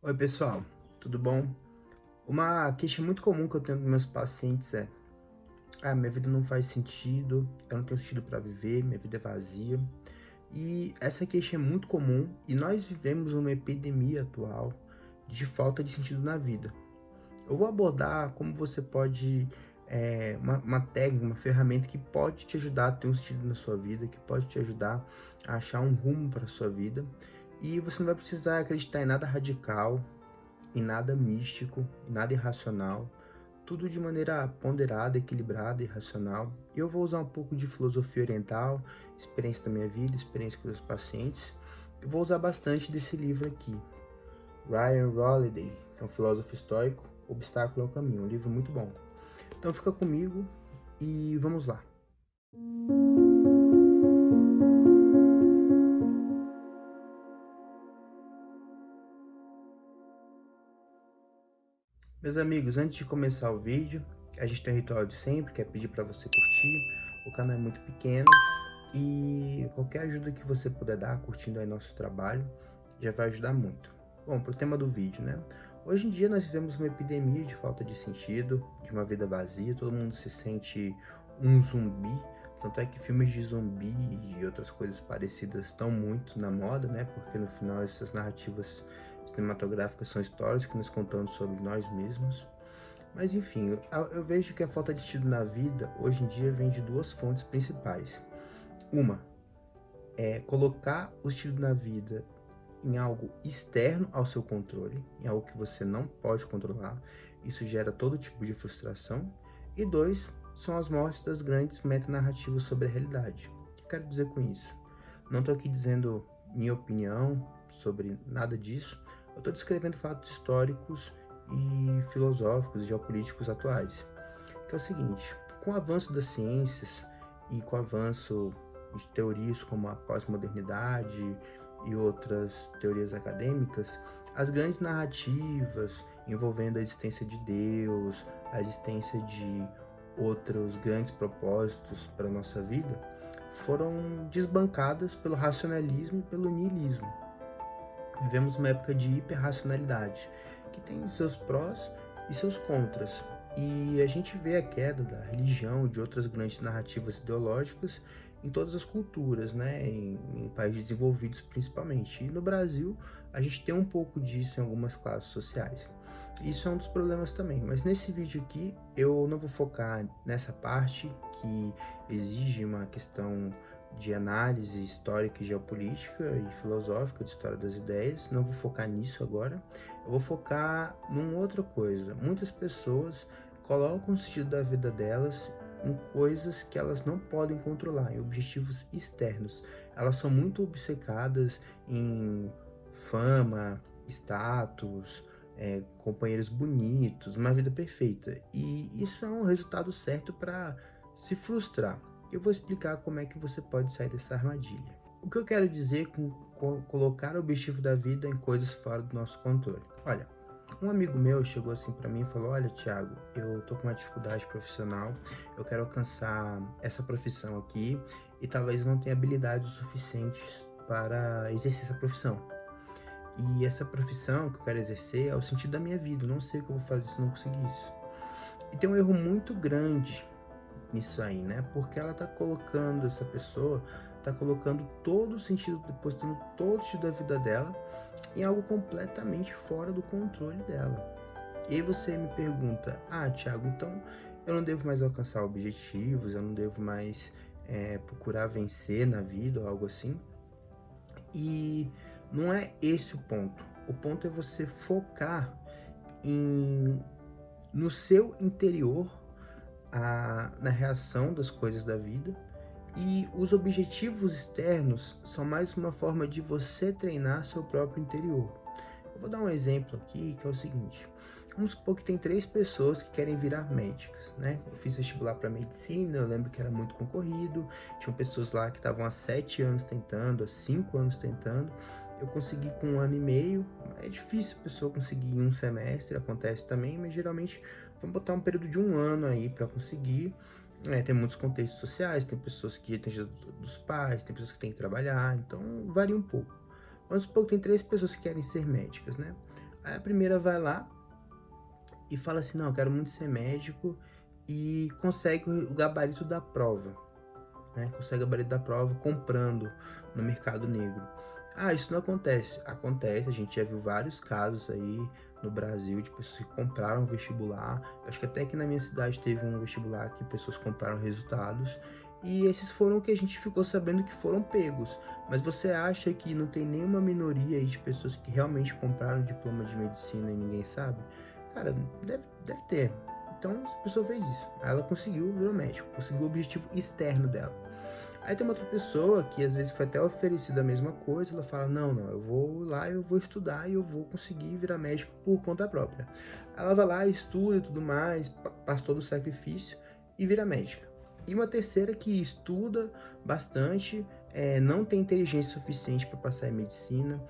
Oi, pessoal, tudo bom? Uma queixa muito comum que eu tenho dos meus pacientes é: minha vida não faz sentido, eu não tenho sentido para viver, minha vida é vazia. E essa queixa é muito comum e nós vivemos uma epidemia atual de falta de sentido na vida. Eu vou abordar como você pode, uma técnica, uma ferramenta que pode te ajudar a ter um sentido na sua vida, que pode te ajudar a achar um rumo para a sua vida. E você não vai precisar acreditar em nada radical, em nada místico, em nada irracional, tudo de maneira ponderada, equilibrada e racional. Eu vou usar um pouco de filosofia oriental, experiência da minha vida, experiência com os pacientes. Eu vou usar bastante desse livro aqui, Ryan Holiday, que é um filósofo estoico, Obstáculo ao Caminho, um livro muito bom. Então fica comigo e vamos lá. Meus amigos, antes de começar o vídeo, a gente tem um ritual de sempre, que é pedir para você curtir. O canal é muito pequeno e qualquer ajuda que você puder dar, curtindo aí nosso trabalho, já vai ajudar muito. Bom, para o tema do vídeo, né? Hoje em dia nós vivemos uma epidemia de falta de sentido, de uma vida vazia, todo mundo se sente um zumbi. Tanto é que filmes de zumbi e outras coisas parecidas estão muito na moda, né? Porque no final essas narrativas cinematográficas são histórias que nos contamos sobre nós mesmos. Mas enfim, eu vejo que a falta de sentido na vida hoje em dia vem de duas fontes principais. Uma é colocar o sentido na vida em algo externo ao seu controle, em algo que você não pode controlar. Isso gera todo tipo de frustração. E dois, são as mortes das grandes metanarrativas sobre a realidade. O que eu quero dizer com isso? Não estou aqui dizendo minha opinião sobre nada disso. Eu estou descrevendo fatos históricos e filosóficos e geopolíticos atuais. Que é o seguinte: com o avanço das ciências e com o avanço de teorias como a pós-modernidade e outras teorias acadêmicas, as grandes narrativas envolvendo a existência de Deus, a existência de outros grandes propósitos para a nossa vida, foram desbancadas pelo racionalismo e pelo niilismo. Vivemos uma época de hiperracionalidade, que tem seus prós e seus contras. E a gente vê a queda da religião e de outras grandes narrativas ideológicas em todas as culturas, né? Em países desenvolvidos principalmente. E no Brasil, a gente tem um pouco disso em algumas classes sociais. Isso é um dos problemas também. Mas nesse vídeo aqui, eu não vou focar nessa parte que exige uma questão de análise histórica e geopolítica e filosófica de história das ideias. Não vou focar nisso agora. Eu vou focar numa outra coisa. Muitas pessoas colocam o sentido da vida delas em coisas que elas não podem controlar, em objetivos externos. Elas são muito obcecadas em fama, status, companheiros bonitos, uma vida perfeita. E isso é um resultado certo para se frustrar. Eu vou explicar como é que você pode sair dessa armadilha. O que eu quero dizer com colocar o objetivo da vida em coisas fora do nosso controle? Olha, um amigo meu chegou assim para mim e falou: olha, Thiago, eu tô com uma dificuldade profissional, eu quero alcançar essa profissão aqui e talvez eu não tenha habilidades suficientes para exercer essa profissão. E essa profissão que eu quero exercer é o sentido da minha vida, eu não sei o que eu vou fazer se não conseguir isso. E tem um erro muito grande nisso aí, né? Porque ela tá colocando, essa pessoa tá colocando todo o sentido, depositando todo o sentido da vida dela em algo completamente fora do controle dela. E aí você me pergunta: Thiago, então eu não devo mais alcançar objetivos, eu não devo mais procurar vencer na vida ou algo assim? E não é esse o ponto. O ponto é você focar em, no seu interior, na reação das coisas da vida, e os objetivos externos são mais uma forma de você treinar seu próprio interior. Eu vou dar um exemplo aqui, que é o seguinte: vamos supor que tem 3 pessoas que querem virar médicas, né? Eu fiz vestibular para medicina, eu lembro que era muito concorrido, tinham pessoas lá que estavam há 7 anos tentando, há 5 anos tentando. Eu consegui com 1 ano e meio. É difícil a pessoa conseguir em um semestre, acontece também, mas geralmente vamos botar um período de 1 ano aí para conseguir. Tem muitos contextos sociais, tem pessoas que têm ajuda dos pais, tem pessoas que têm que trabalhar, então varia um pouco. Vamos supor que tem 3 pessoas que querem ser médicas, né? Aí a primeira vai lá e fala assim, não, eu quero muito ser médico, e consegue o gabarito da prova, né? Consegue o gabarito da prova comprando no mercado negro. Ah, isso não acontece. Acontece, a gente já viu vários casos aí no Brasil de pessoas que compraram vestibular. Acho que até aqui na minha cidade teve um vestibular que pessoas compraram resultados. E esses foram o que a gente ficou sabendo que foram pegos. Mas você acha que não tem nenhuma minoria aí de pessoas que realmente compraram diploma de medicina e ninguém sabe? Cara, deve ter. Então, essa pessoa fez isso. Aí ela conseguiu, virou médico, conseguiu o objetivo externo dela. Aí tem uma outra pessoa que às vezes foi até oferecida a mesma coisa, ela fala, não, eu vou lá, eu vou estudar e eu vou conseguir virar médico por conta própria. Ela vai lá, estuda e tudo mais, faz todo o sacrifício e vira médica. E uma terceira que estuda bastante, não tem inteligência suficiente para passar em medicina.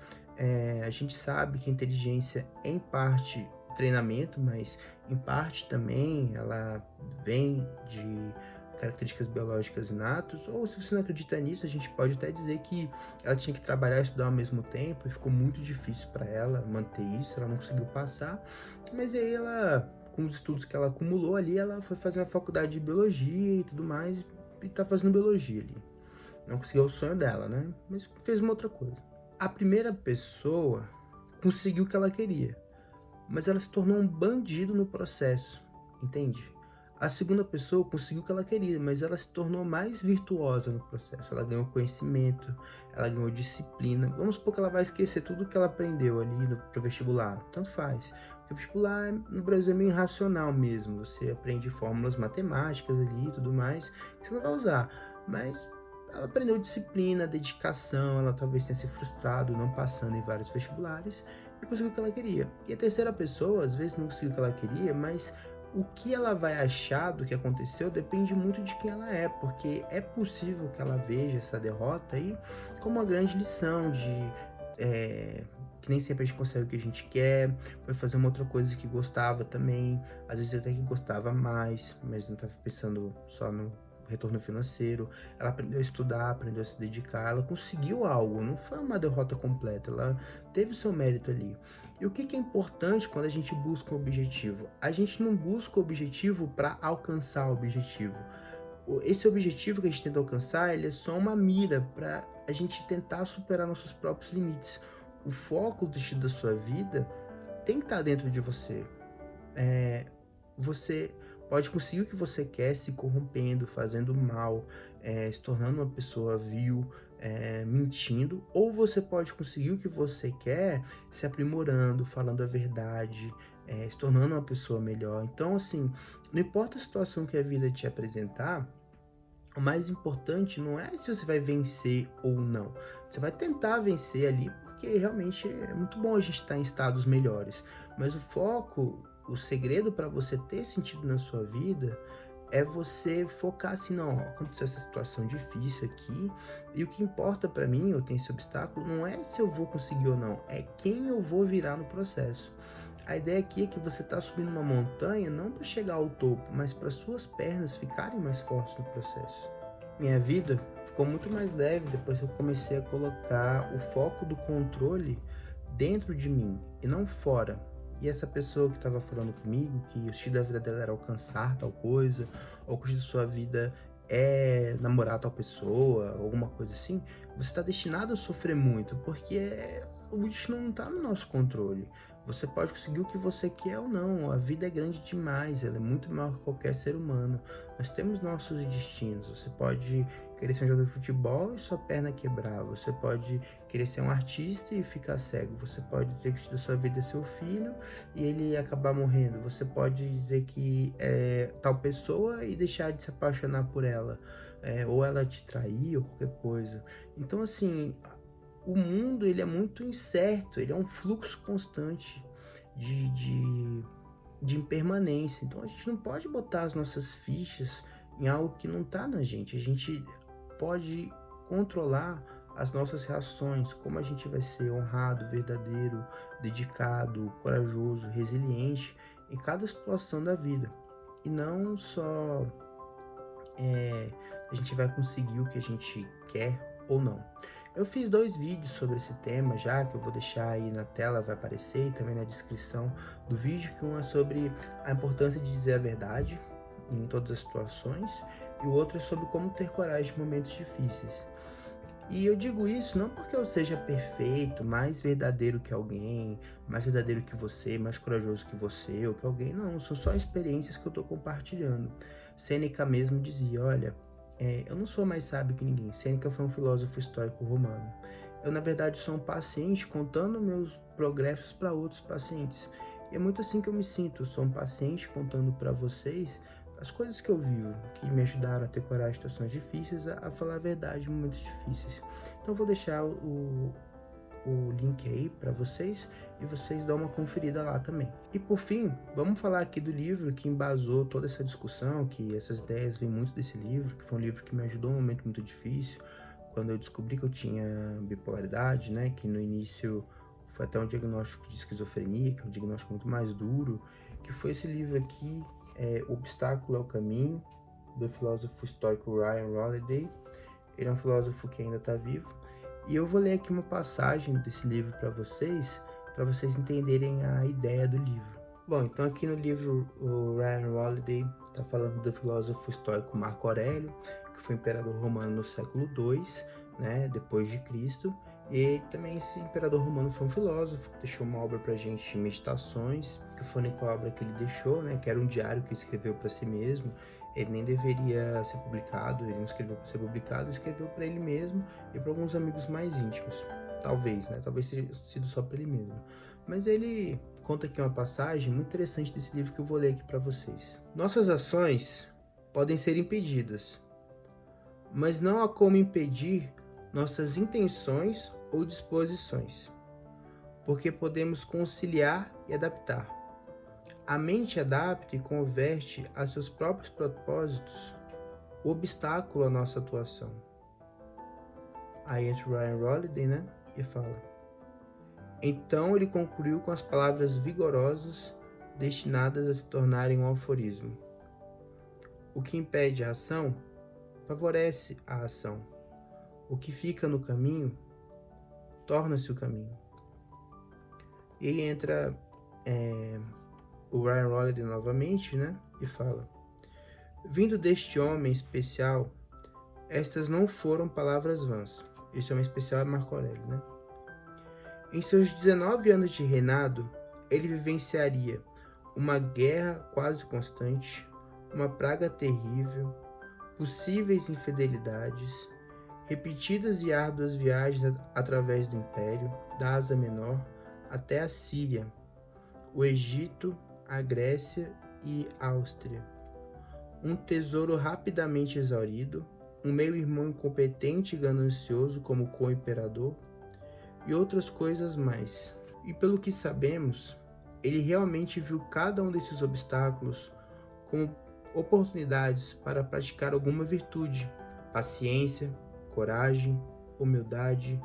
A gente sabe que a inteligência, em parte, treinamento, mas em parte também ela vem de características biológicas inatas, ou se você não acredita nisso, a gente pode até dizer que ela tinha que trabalhar e estudar ao mesmo tempo, e ficou muito difícil para ela manter isso, ela não conseguiu passar, mas aí ela, com os estudos que ela acumulou ali, ela foi fazer uma faculdade de biologia e tudo mais, e tá fazendo biologia ali. Não conseguiu o sonho dela, né? Mas fez uma outra coisa. A primeira pessoa conseguiu o que ela queria, mas ela se tornou um bandido no processo, entende? A segunda pessoa conseguiu o que ela queria, mas ela se tornou mais virtuosa no processo. Ela ganhou conhecimento, ela ganhou disciplina. Vamos supor que ela vai esquecer tudo que ela aprendeu ali pro vestibular. Tanto faz. Porque o vestibular no Brasil é meio irracional mesmo. Você aprende fórmulas matemáticas ali e tudo mais, que você não vai usar. Mas ela aprendeu disciplina, dedicação, ela talvez tenha se frustrado não passando em vários vestibulares e conseguiu o que ela queria. E a terceira pessoa, às vezes não conseguiu o que ela queria, mas o que ela vai achar do que aconteceu depende muito de quem ela é, porque é possível que ela veja essa derrota aí como uma grande lição de que nem sempre a gente consegue o que a gente quer, foi fazer uma outra coisa que gostava também, às vezes até que gostava mais, mas não estava pensando só no retorno financeiro. Ela aprendeu a estudar, aprendeu a se dedicar, ela conseguiu algo, não foi uma derrota completa, ela teve seu mérito ali. E o que é importante quando a gente busca um objetivo? A gente não busca o objetivo para alcançar o objetivo. Esse objetivo que a gente tenta alcançar, ele é só uma mira para a gente tentar superar nossos próprios limites. O foco do destino da sua vida tem que estar dentro de você. Você pode conseguir o que você quer se corrompendo, fazendo mal, se tornando uma pessoa vil, mentindo, ou você pode conseguir o que você quer se aprimorando, falando a verdade, se tornando uma pessoa melhor. Então, assim, não importa a situação que a vida te apresentar, o mais importante não é se você vai vencer ou não. Você vai tentar vencer ali, porque realmente é muito bom a gente estar em estados melhores. Mas o foco, o segredo para você ter sentido na sua vida é você focar assim, não, aconteceu essa situação difícil aqui, e o que importa para mim, eu tenho esse obstáculo, não é se eu vou conseguir ou não, é quem eu vou virar no processo. A ideia aqui é que você está subindo uma montanha não para chegar ao topo, mas para suas pernas ficarem mais fortes no processo. Minha vida ficou muito mais leve depois que eu comecei a colocar o foco do controle dentro de mim e não fora. E essa pessoa que estava falando comigo, que o estilo da vida dela era alcançar tal coisa, ou que o estilo da sua vida é namorar tal pessoa, alguma coisa assim, você está destinado a sofrer muito, porque o destino não está no nosso controle. Você pode conseguir o que você quer ou não, a vida é grande demais, ela é muito maior que qualquer ser humano. Nós temos nossos destinos, você pode querer ser um jogador de futebol e sua perna quebrar, você pode querer ser um artista e ficar cego, você pode dizer que da sua vida é seu filho e ele acabar morrendo, você pode dizer que é tal pessoa e deixar de se apaixonar por ela, ou ela te trair ou qualquer coisa. Então, assim, o mundo ele é muito incerto, ele é um fluxo constante de impermanência. Então a gente não pode botar as nossas fichas em algo que não está na gente. A gente pode controlar as nossas reações, como a gente vai ser honrado, verdadeiro, dedicado, corajoso, resiliente em cada situação da vida. E não só a gente vai conseguir o que a gente quer ou não. Eu fiz 2 vídeos sobre esse tema já, que eu vou deixar aí na tela, vai aparecer, e também na descrição do vídeo, que um é sobre a importância de dizer a verdade em todas as situações, e o outro é sobre como ter coragem em momentos difíceis. E eu digo isso não porque eu seja perfeito, mais verdadeiro que alguém, mais verdadeiro que você, mais corajoso que você ou que alguém, não, são só experiências que eu estou compartilhando. Sêneca mesmo dizia, olha, eu não sou mais sábio que ninguém. Sêneca foi um filósofo estoico romano. Eu, na verdade, sou um paciente contando meus progressos para outros pacientes. E é muito assim que eu me sinto, eu sou um paciente contando para vocês as coisas que eu vivo, que me ajudaram a ter coragem em situações difíceis, a falar a verdade em momentos difíceis. Então eu vou deixar o link aí para vocês e vocês dão uma conferida lá também. E por fim, vamos falar aqui do livro que embasou toda essa discussão, que essas ideias vêm muito desse livro, que foi um livro que me ajudou num momento muito difícil, quando eu descobri que eu tinha bipolaridade, né, que no início foi até um diagnóstico de esquizofrenia, que é um diagnóstico muito mais duro, que foi esse livro aqui, O Obstáculo é o Caminho, do filósofo estoico Ryan Holiday. Ele é um filósofo que ainda está vivo. E eu vou ler aqui uma passagem desse livro para vocês entenderem a ideia do livro. Bom, então aqui no livro o Ryan Holiday está falando do filósofo estoico Marco Aurélio, que foi imperador romano no século II, né, depois de Cristo. E também esse imperador romano foi um filósofo que deixou uma obra pra gente, Meditações, que foi a única obra que ele deixou, né, que era um diário que ele escreveu para si mesmo. Ele nem deveria ser publicado, ele não escreveu para ser publicado, ele escreveu para ele mesmo e para alguns amigos mais íntimos. Talvez, né? Talvez tenha sido só para ele mesmo. Mas ele conta aqui uma passagem muito interessante desse livro que eu vou ler aqui para vocês. Nossas ações podem ser impedidas, mas não há como impedir nossas intenções ou disposições, porque podemos conciliar e adaptar. A mente adapta e converte a seus próprios propósitos o obstáculo à nossa atuação. Aí entra o Ryan Holiday, né? E fala. Então ele concluiu com as palavras vigorosas destinadas a se tornarem um aforismo. O que impede a ação, favorece a ação. O que fica no caminho, torna-se o caminho. E aí entra o Ryan Holiday novamente, né? E fala. Vindo deste homem especial, estas não foram palavras vãs. Esse homem especial é Marco Aurélio, né? Em seus 19 anos de reinado, ele vivenciaria uma guerra quase constante, uma praga terrível, possíveis infidelidades, repetidas e árduas viagens através do Império, da Ásia Menor até a Síria, o Egito, a Grécia e a Áustria. Um tesouro rapidamente exaurido, um meio-irmão incompetente e ganancioso como co-imperador, e outras coisas mais. E pelo que sabemos, ele realmente viu cada um desses obstáculos como oportunidades para praticar alguma virtude, paciência, coragem, humildade,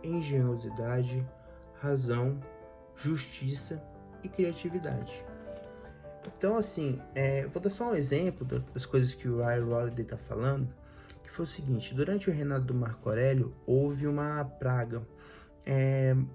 engenhosidade, razão, justiça e criatividade. Então, assim, eu vou dar só um exemplo das coisas que o Ryan Holiday está falando, que foi o seguinte: durante o reinado do Marco Aurélio, houve uma praga,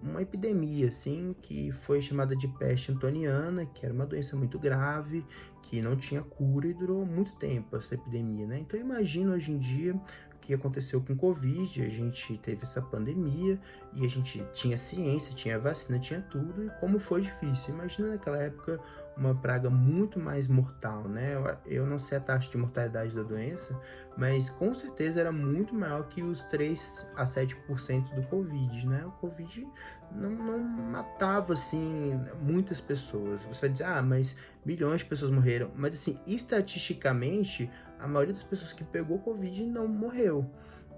uma epidemia, assim, que foi chamada de peste antoniana, que era uma doença muito grave, que não tinha cura e durou muito tempo essa epidemia, né? Então, imagina hoje em dia o que aconteceu com o Covid, a gente teve essa pandemia e a gente tinha ciência, tinha vacina, tinha tudo, e como foi difícil. Imagina naquela época uma praga muito mais mortal, né? Eu não sei a taxa de mortalidade da doença, mas com certeza era muito maior que os 3 a 7% do Covid, né? O Covid não matava, assim, muitas pessoas. Você vai dizer, mas milhões de pessoas morreram. Mas, assim, estatisticamente, a maioria das pessoas que pegou Covid não morreu.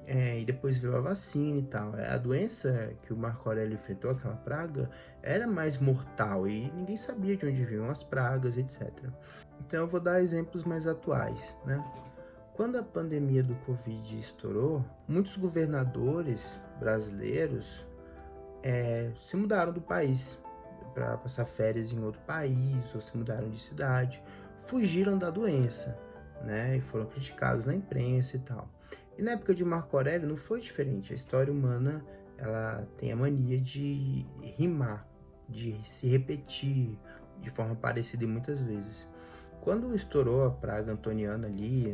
E depois veio a vacina e tal. A doença que o Marco Aurélio enfrentou, aquela praga, era mais mortal e ninguém sabia de onde vinham as pragas, etc. Então eu vou dar exemplos mais atuais, né? Quando a pandemia do Covid estourou, muitos governadores brasileiros se mudaram do país para passar férias em outro país, ou se mudaram de cidade, fugiram da doença, né? E foram criticados na imprensa e tal. E na época de Marco Aurélio não foi diferente. A história humana, ela tem a mania de rimar, de se repetir de forma parecida muitas vezes. Quando estourou a praga antoniana ali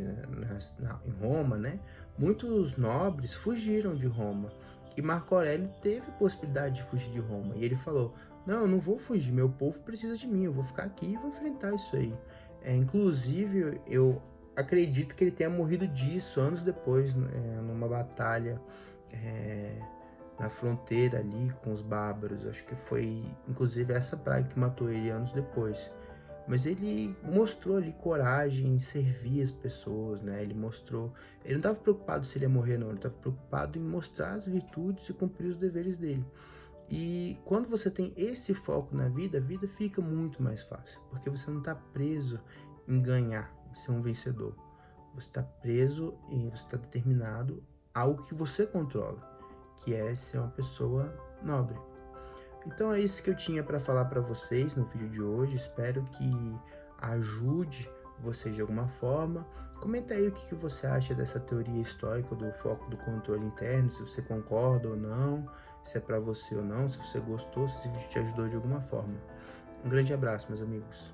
em Roma, né, muitos nobres fugiram de Roma. E Marco Aurélio teve a possibilidade de fugir de Roma. E ele falou: não, eu não vou fugir, meu povo precisa de mim, eu vou ficar aqui e vou enfrentar isso aí. Inclusive, eu acredito que ele tenha morrido disso anos depois, numa batalha na fronteira ali com os bárbaros. Acho que foi, inclusive, essa praga que matou ele anos depois. Mas ele mostrou ali coragem em servir as pessoas, né? Ele não estava preocupado se ele ia morrer, não. Ele estava preocupado em mostrar as virtudes e cumprir os deveres dele. E quando você tem esse foco na vida, a vida fica muito mais fácil, porque você não está preso em ganhar, em ser um vencedor. Você está preso e você está determinado a algo que você controla, que é ser uma pessoa nobre. Então é isso que eu tinha para falar para vocês no vídeo de hoje. Espero que ajude vocês de alguma forma. Comenta aí o que você acha dessa teoria histórica do foco do controle interno, se você concorda ou não, se é para você ou não, se você gostou, se esse vídeo te ajudou de alguma forma. Um grande abraço, meus amigos.